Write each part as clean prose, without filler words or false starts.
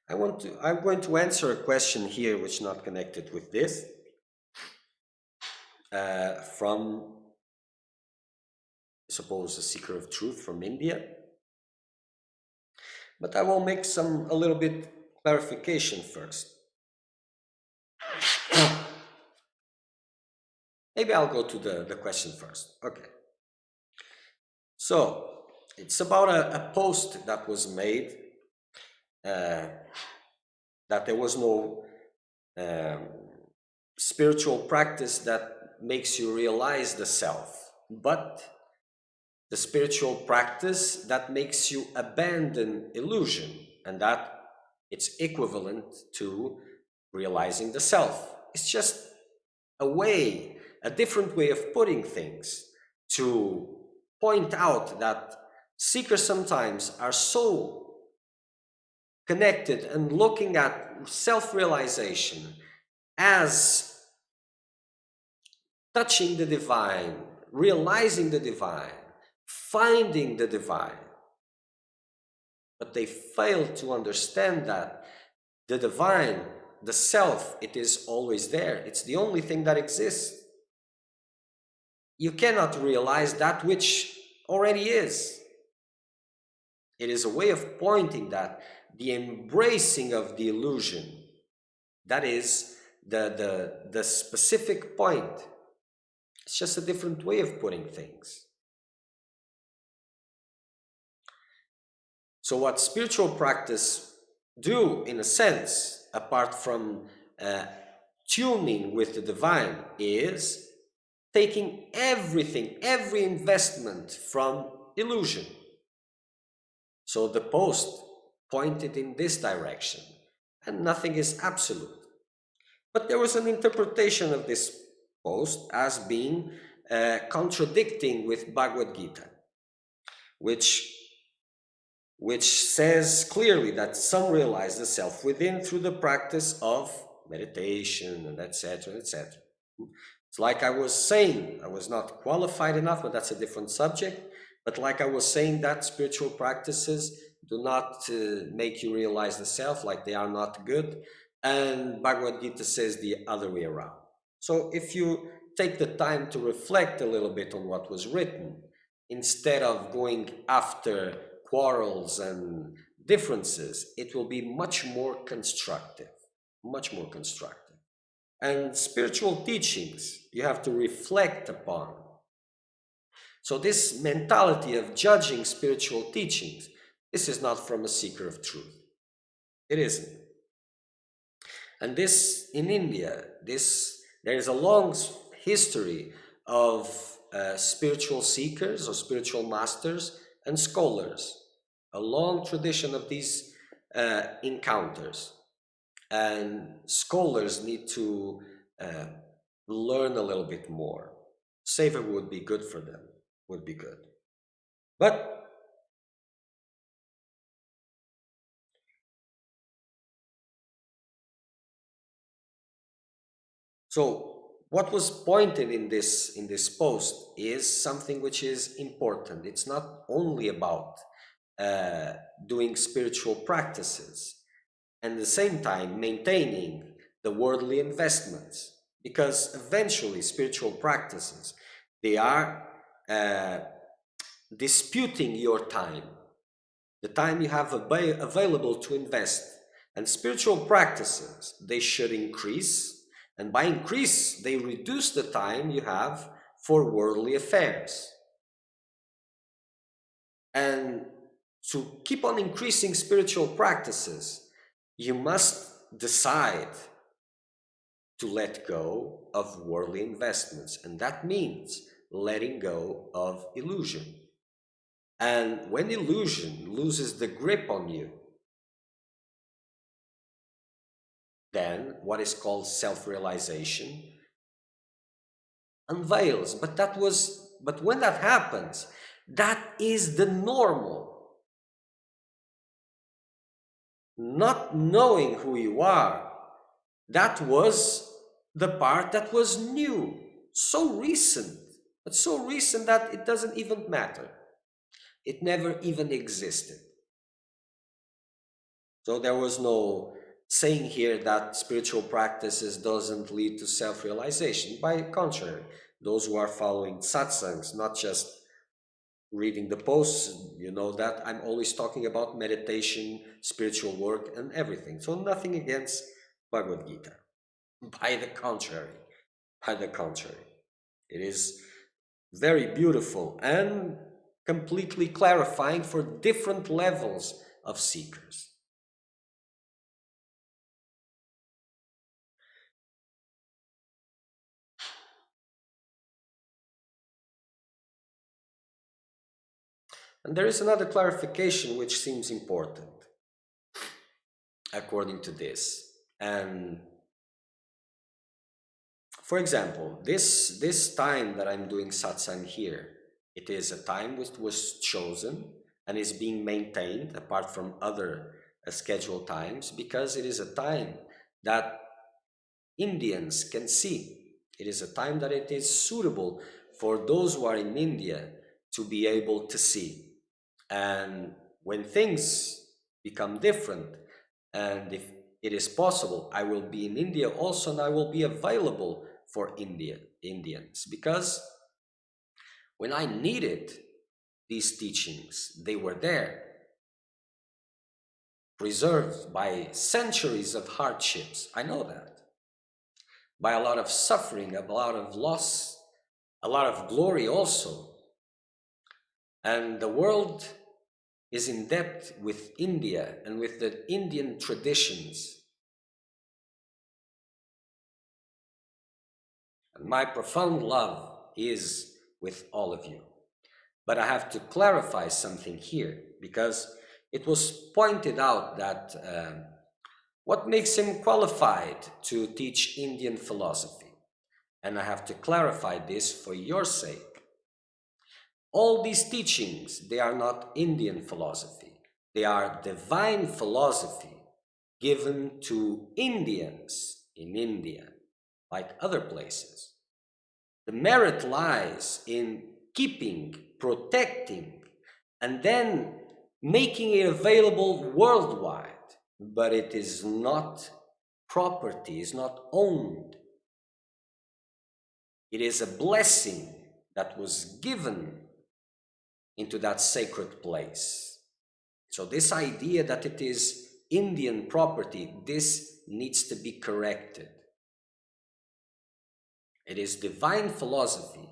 I'm going to answer a question here which is not connected with this, from, suppose, a seeker of truth from India. But I will make a little bit clarification first. Maybe I'll go to the question first. Okay. So it's about a post that was made, uh, that there was no um, spiritual practice that makes you realize the self, but the spiritual practice that makes you abandon illusion, and that it's equivalent to realizing the self. It's just a different way of putting things to point out that seekers sometimes are so connected and looking at self-realization as touching the divine, realizing the divine, finding the divine. But they fail to understand that the divine, the self, it is always there. It's the only thing that exists. You cannot realize that which already is. It is a way of pointing that the embracing of the illusion, that is the specific point. It's just a different way of putting things. So what spiritual practice do, in a sense, apart from tuning with the divine, is taking everything, every investment from illusion. So the post pointed in this direction, and nothing is absolute. But there was an interpretation of this post as being contradicting with Bhagavad Gita, which says clearly that some realize the self within through the practice of meditation and etc., etc. It's like I was saying, I was not qualified enough, but that's a different subject. But like I was saying, that spiritual practices do not make you realize the self, like they are not good. And Bhagavad Gita says the other way around. So if you take the time to reflect a little bit on what was written, instead of going after quarrels and differences, it will be much more constructive, much more constructive. And spiritual teachings you have to reflect upon. So this mentality of judging spiritual teachings, this is not from a seeker of truth. It isn't. And this, in India, there is a long history of spiritual seekers or spiritual masters and scholars, a long tradition of these encounters. And scholars need to learn a little bit more. Savor would be good for them, would be good. But so what was pointed in this post is something which is important. It's not only about doing spiritual practices and at the same time maintaining the worldly investments, because eventually spiritual practices, they are disputing your time, the time you have available to invest. And spiritual practices, they should increase, and by increase they reduce the time you have for worldly affairs. And to keep on increasing spiritual practices, you must decide to let go of worldly investments, and that means letting go of illusion. And when illusion loses the grip on you, then what is called self-realization unveils. But when that happens, that is the normal. Not knowing who you are, that was the part that was new, so recent, but so recent that it doesn't even matter. It never even existed. So there was no saying here that spiritual practices doesn't lead to self-realization. By contrary, those who are following satsangs, not just reading the posts, you know that I'm always talking about meditation, spiritual work, and everything. So nothing against Bhagavad Gita. By the contrary, by the contrary, it is very beautiful and completely clarifying for different levels of seekers. And there is another clarification which seems important according to this. And for example, this time that I'm doing satsang here, it is a time which was chosen and is being maintained apart from other scheduled times because it is a time that Indians can see. It is a time that it is suitable for those who are in India to be able to see. And when things become different, and if it is possible, I will be in India also, and I will be available for Indians, because when I needed these teachings, they were there, preserved by centuries of hardships. I know that. By a lot of suffering, a lot of loss, a lot of glory also. And the world is in debt with India and with the Indian traditions. And my profound love is with all of you. But I have to clarify something here, because it was pointed out that what makes him qualified to teach Indian philosophy? And I have to clarify this for your sake. All these teachings, they are not Indian philosophy. They are divine philosophy given to Indians in India, like other places. The merit lies in keeping, protecting, and then making it available worldwide. But it is not property, it's not owned. It is a blessing that was given into that sacred place. So this idea that it is Indian property, this needs to be corrected. It is divine philosophy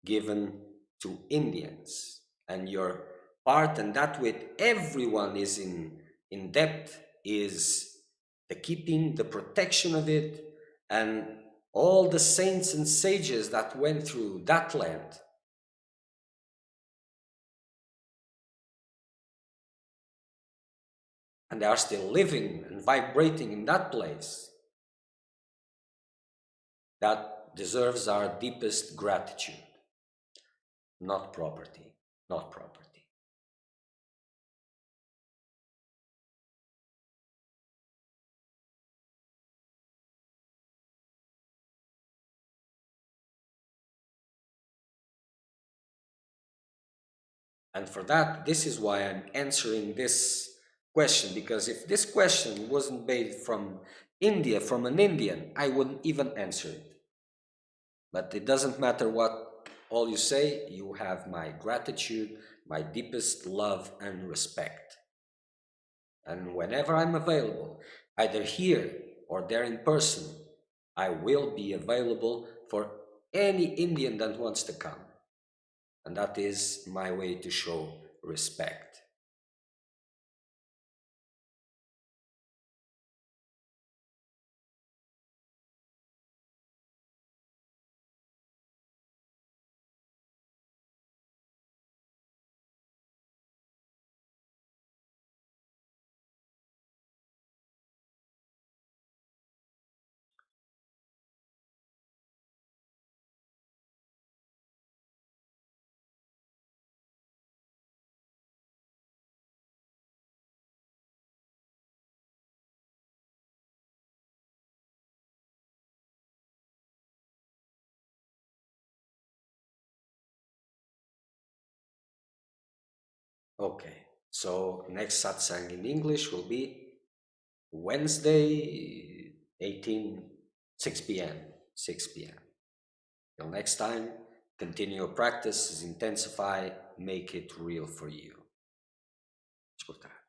given to Indians, and your part, and that with everyone is in depth, is the keeping, the protection of it, and all the saints and sages that went through that land. And they are still living and vibrating in that place. That deserves our deepest gratitude. Not property, not property. And for that, this is why I'm answering this question, because if this question wasn't made from India, from an Indian, I wouldn't even answer it. But it doesn't matter what all you say, you have my gratitude, my deepest love and respect. And whenever I'm available, either here or there in person, I will be available for any Indian that wants to come. And that is my way to show respect. Okay, so next satsang in English will be Wednesday, 6 p.m. 6 p.m. Till next time, continue your practice, intensify, make it real for you. Ascoltate.